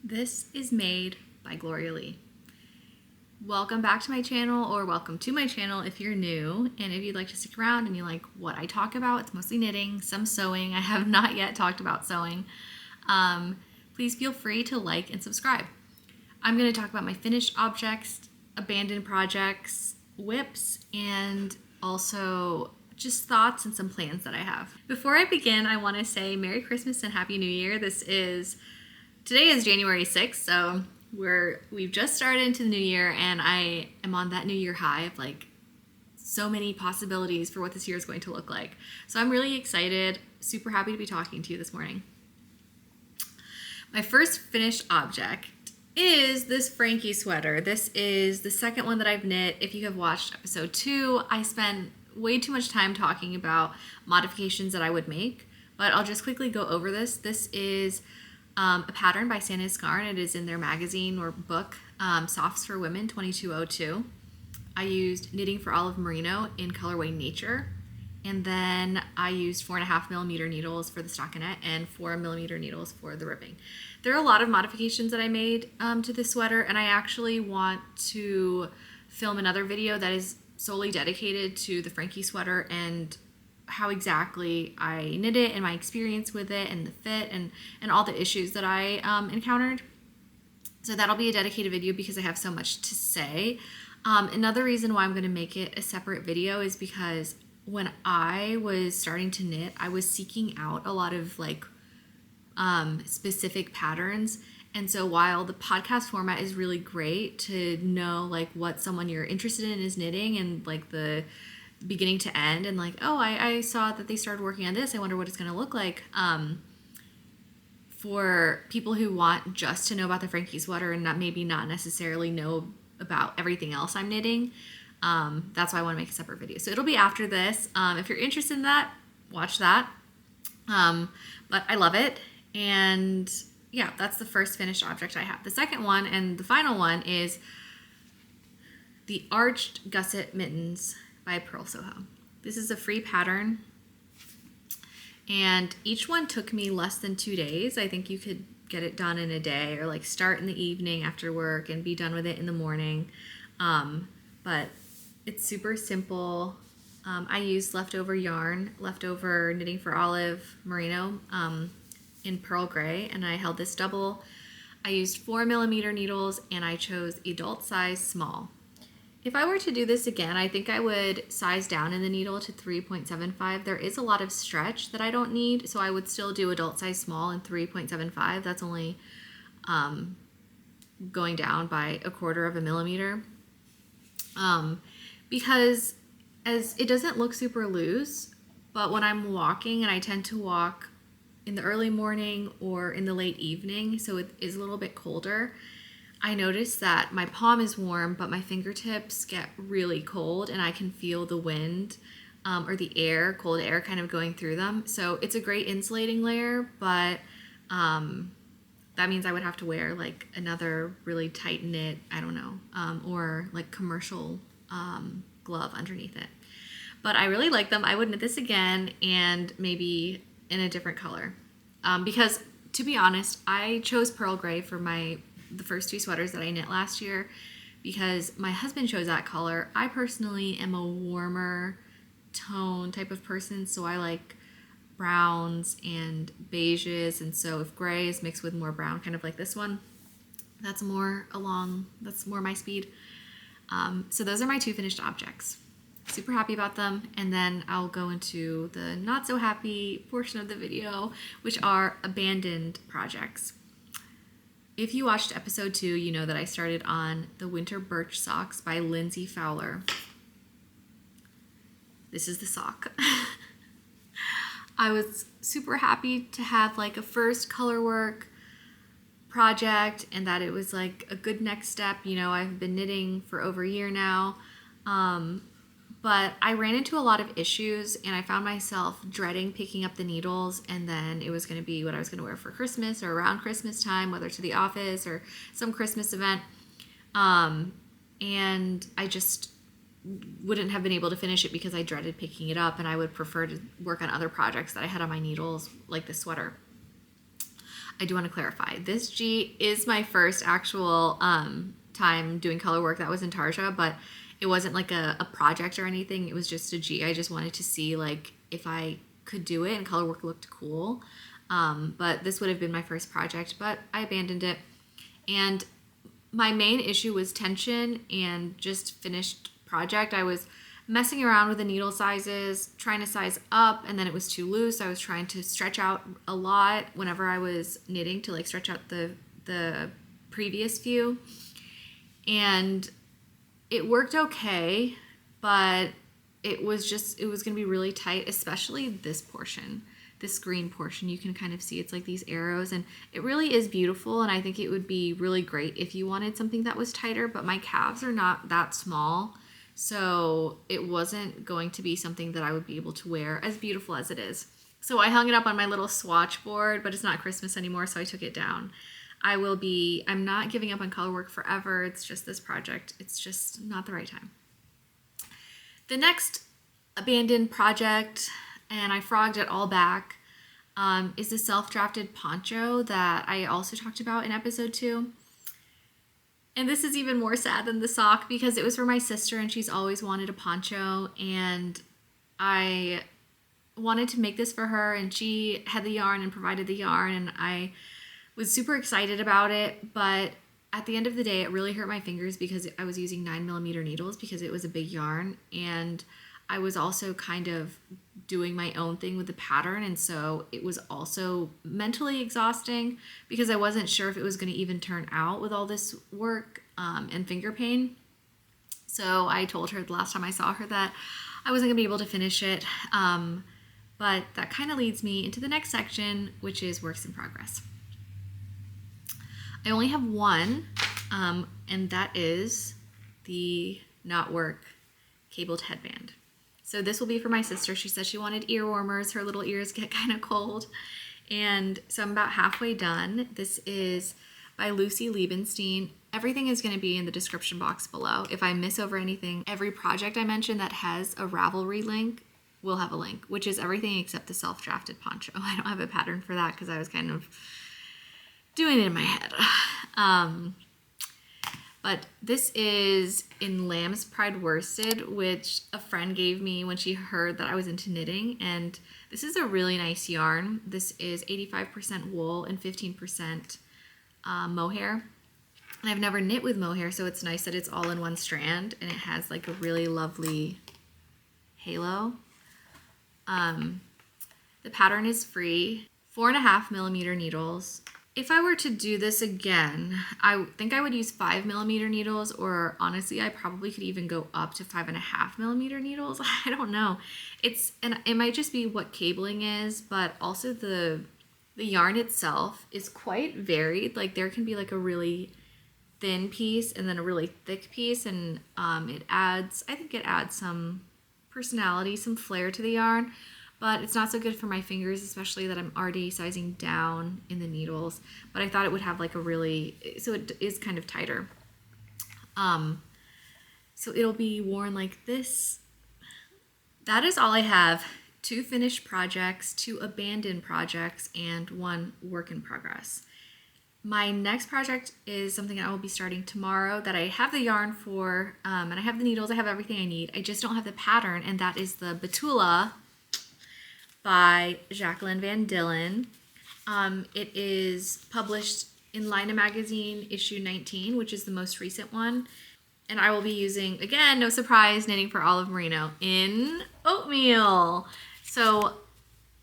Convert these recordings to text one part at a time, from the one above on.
This is made by Gloria Lee. Welcome back to my channel, or welcome to my channel if you're new. And if you'd like to stick around and you like what I talk about, it's mostly knitting, some sewing. I have not yet talked about sewing. Please feel free to like and subscribe. I'm going to talk about my finished objects, abandoned projects, whips, and also just thoughts and some plans that I have. Before I begin, I want to say Merry Christmas and Happy New Year. Today is January 6th, so we've just started into the new year, and I am on that new year high of like so many possibilities for what this year is going to look like. So I'm really excited, super happy to be talking to you this morning. My first finished object is this Franky sweater. This is the second one that I've knit. If you have watched episode 2, I spent way too much time talking about modifications that I would make, but I'll just quickly go over this. This is a pattern by Sand & Scarn. It is in their magazine or book, Softs for Women 2202. I used Knitting for Olive Merino in colorway Nature, and then I used 4.5mm needles for the stockinette and 4mm needles for the ribbing. There are a lot of modifications that I made to this sweater, and I actually want to film another video that is solely dedicated to the Franky sweater and how exactly I knit it and my experience with it and the fit and all the issues that I encountered. So that'll be a dedicated video because I have so much to say. Another reason why I'm going to make it a separate video is because when I was starting to knit, I was seeking out a lot of like specific patterns. And so while the podcast format is really great to know like what someone you're interested in is knitting and like the beginning to end and like, oh, I saw that they started working on this, I wonder what it's going to look like. For people who want just to know about the Franky sweater and maybe not necessarily know about everything else I'm knitting, that's why I want to make a separate video. So it'll be after this. If you're interested in that, watch that. But I love it. And yeah, that's the first finished object I have. The second one and the final one is the Arched Gusset Mittens by Pearl Soho. This is a free pattern, and each one took me less than 2 days. I think you could get it done in a day, or like start in the evening after work and be done with it in the morning. But it's super simple. I used leftover yarn, leftover Knitting for Olive Merino in pearl gray, and I held this double. I used 4mm needles, and I chose adult size small. If I were to do this again, I think I would size down in the needle to 3.75. There is a lot of stretch that I don't need, so I would still do adult size small and 3.75. That's only going down by 1/4 millimeter. Because as it doesn't look super loose, but when I'm walking, and I tend to walk in the early morning or in the late evening, so it is a little bit colder, I noticed that my palm is warm, but my fingertips get really cold, and I can feel the wind or the air, cold air kind of going through them. So it's a great insulating layer, but that means I would have to wear like another really tight knit, I don't know, or like commercial glove underneath it. But I really like them. I would knit this again, and maybe in a different color. Because to be honest, I chose pearl gray for the first 2 sweaters that I knit last year because my husband chose that color. I personally am a warmer tone type of person, so I like browns and beiges, and so if gray is mixed with more brown, kind of like this one, that's more my speed. So those are my 2 finished objects. Super happy about them, and then I'll go into the not so happy portion of the video, which are abandoned projects. If you watched episode 2, you know that I started on the Winter Birch socks by Lindsay Fowler. This is the sock. I was super happy to have like a first color work project, and that it was like a good next step. You know, I've been knitting for over a year now. But I ran into a lot of issues, and I found myself dreading picking up the needles, and then it was going to be what I was going to wear for Christmas or around Christmas time, whether to the office or some Christmas event. And I just wouldn't have been able to finish it because I dreaded picking it up, and I would prefer to work on other projects that I had on my needles, like this sweater. I do want to clarify. This G is my first actual time doing color work that was in Tarja, but it wasn't like a project or anything. It was just a G. I just wanted to see like if I could do it, and color work looked cool. But this would have been my first project, but I abandoned it. And my main issue was tension and just finished project. I was messing around with the needle sizes, trying to size up, and then it was too loose. I was trying to stretch out a lot whenever I was knitting to like stretch out the previous few. And it worked okay, but it was going to be really tight, especially this portion, this green portion. You can kind of see it's like these arrows, and it really is beautiful. And I think it would be really great if you wanted something that was tighter, but my calves are not that small. So it wasn't going to be something that I would be able to wear, as beautiful as it is. So I hung it up on my little swatch board, but it's not Christmas anymore, so I took it down. I'm not giving up on color work forever. It's just this project. It's just not the right time. The next abandoned project, and I frogged it all back, is the self-drafted poncho that I also talked about in episode 2. And this is even more sad than the sock because it was for my sister and she's always wanted a poncho, and I wanted to make this for her, and she had the yarn and provided the yarn, and I was super excited about it. But at the end of the day, it really hurt my fingers because I was using 9mm needles because it was a big yarn, and I was also kind of doing my own thing with the pattern, and so it was also mentally exhausting because I wasn't sure if it was going to even turn out with all this work and finger pain. So I told her the last time I saw her that I wasn't going to be able to finish it, but that kind of leads me into the next section, which is works in progress. I only have one, and that is the Knotwork cabled headband. So this will be for my sister. She said she wanted ear warmers. Her little ears get kind of cold. And so I'm about halfway done. This is by Lucy Liebenstein. Everything is going to be in the description box below. If I miss over anything, every project I mentioned that has a Ravelry link will have a link, which is everything except the self-drafted poncho. I don't have a pattern for that because I was kind of doing it in my head. But this is in Lamb's Pride Worsted, which a friend gave me when she heard that I was into knitting. And this is a really nice yarn. This is 85% wool and 15% mohair. And I've never knit with mohair, so it's nice that it's all in one strand, and it has like a really lovely halo. The pattern is free, 4.5mm needles. If I were to do this again, I think I would use 5mm needles, or honestly, I probably could even go up to 5.5mm needles. I don't know. And it might just be what cabling is, but also the yarn itself is quite varied. Like there can be like a really thin piece and then a really thick piece, and I think it adds some personality, some flair to the yarn. But it's not so good for my fingers, especially that I'm already sizing down in the needles. But I thought it would have like so it is kind of tighter. So it'll be worn like this. That is all I have. 2 finished projects, 2 abandoned projects, and 1 work in progress. My next project is something I will be starting tomorrow that I have the yarn for, and I have the needles, I have everything I need. I just don't have the pattern, and that is the Betula by Jacqueline Van Dillen. It is published in Lina Magazine issue 19, which is the most recent one. And I will be using, again, no surprise, Knitting for Olive Merino in oatmeal. So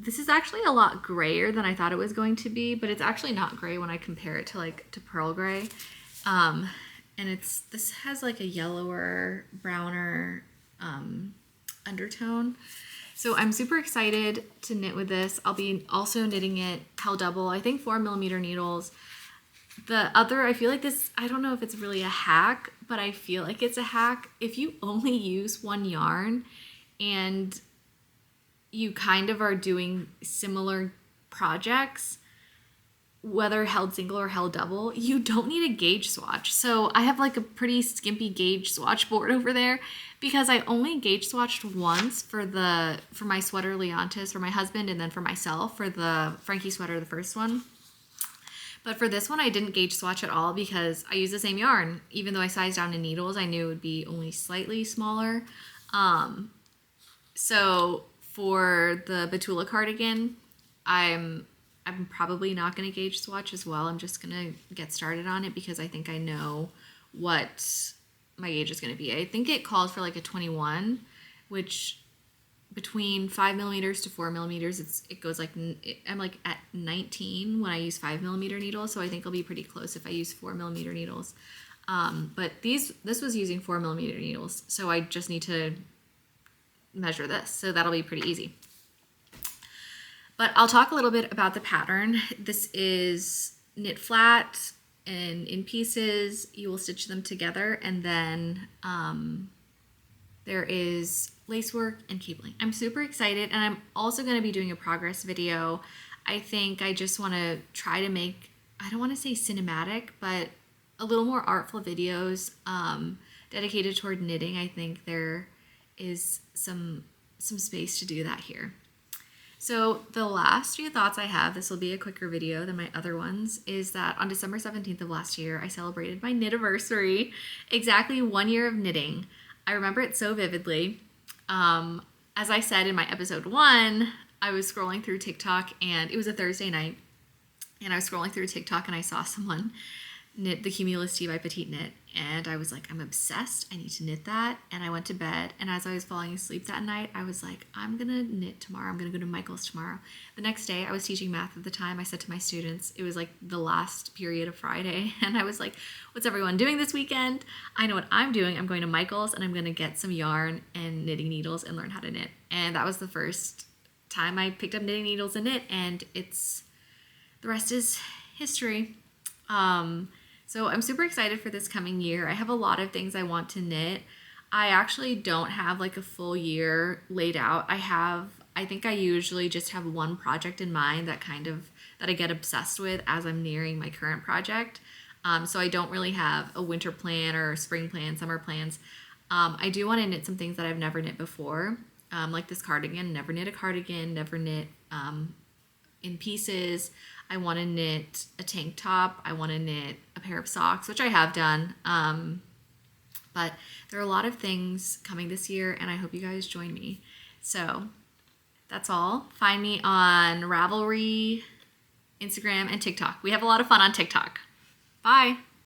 this is actually a lot grayer than I thought it was going to be, but it's actually not gray when I compare it to pearl gray. And this has like a yellower, browner undertone. So I'm super excited to knit with this. I'll be also knitting it held double, I think 4mm needles. I feel like this, I don't know if it's really a hack, but I feel like it's a hack. If you only use one yarn and you kind of are doing similar projects, whether held single or held double, you don't need a gauge swatch. So I have like a pretty skimpy gauge swatch board over there because I only gauge swatched once for my sweater Leontis for my husband, and then for myself for the Franky Sweater, the first one. But for this one, I didn't gauge swatch at all because I use the same yarn. Even though I sized down in needles, I knew it would be only slightly smaller. So for the Betula cardigan, I'm probably not going to gauge swatch as well. I'm just going to get started on it because I think I know what my gauge is going to be. I think it calls for like a 21, which between 5 millimeters to 4 millimeters, it goes like, I'm like at 19 when I use 5 millimeter needles. So I think I'll be pretty close if I use 4 millimeter needles. But this was using 4 millimeter needles. So I just need to measure this. So that'll be pretty easy. But I'll talk a little bit about the pattern. This is knit flat and in pieces. You will stitch them together, and then there is lacework and cabling. I'm super excited, and I'm also going to be doing a progress video. I think I just want to try to make, I don't want to say cinematic, but a little more artful videos dedicated toward knitting. I think there is some space to do that here. So the last few thoughts I have, this will be a quicker video than my other ones, is that on December 17th of last year, I celebrated my knitiversary, exactly 1 year of knitting. I remember it so vividly. As I said in my episode 1, I was scrolling through TikTok, and it was a Thursday night, and I was scrolling through TikTok and I saw someone knit the Cumulus Tee by Petite Knit, and I was like, I'm obsessed. I need to knit that. And I went to bed, and as I was falling asleep that night, I was like, I'm gonna knit tomorrow. I'm gonna go to Michael's tomorrow. The next day, I was teaching math at the time. I said to my students, it was like the last period of Friday, and I was like, what's everyone doing this weekend? I know what I'm doing. I'm going to Michael's, and I'm gonna get some yarn and knitting needles and learn how to knit. And that was the first time I picked up knitting needles and knit, and the rest is history. So I'm super excited for this coming year. I have a lot of things I want to knit. I actually don't have like a full year laid out. I think I usually just have one project in mind that I get obsessed with as I'm nearing my current project. So I don't really have a winter plan or spring plan, summer plans. I do want to knit some things that I've never knit before, like this cardigan. Never knit a cardigan, never knit in pieces. I want to knit a tank top. I want to knit a pair of socks, which I have done. But there are a lot of things coming this year, and I hope you guys join me. So that's all. Find me on Ravelry, Instagram, and TikTok. We have a lot of fun on TikTok. Bye.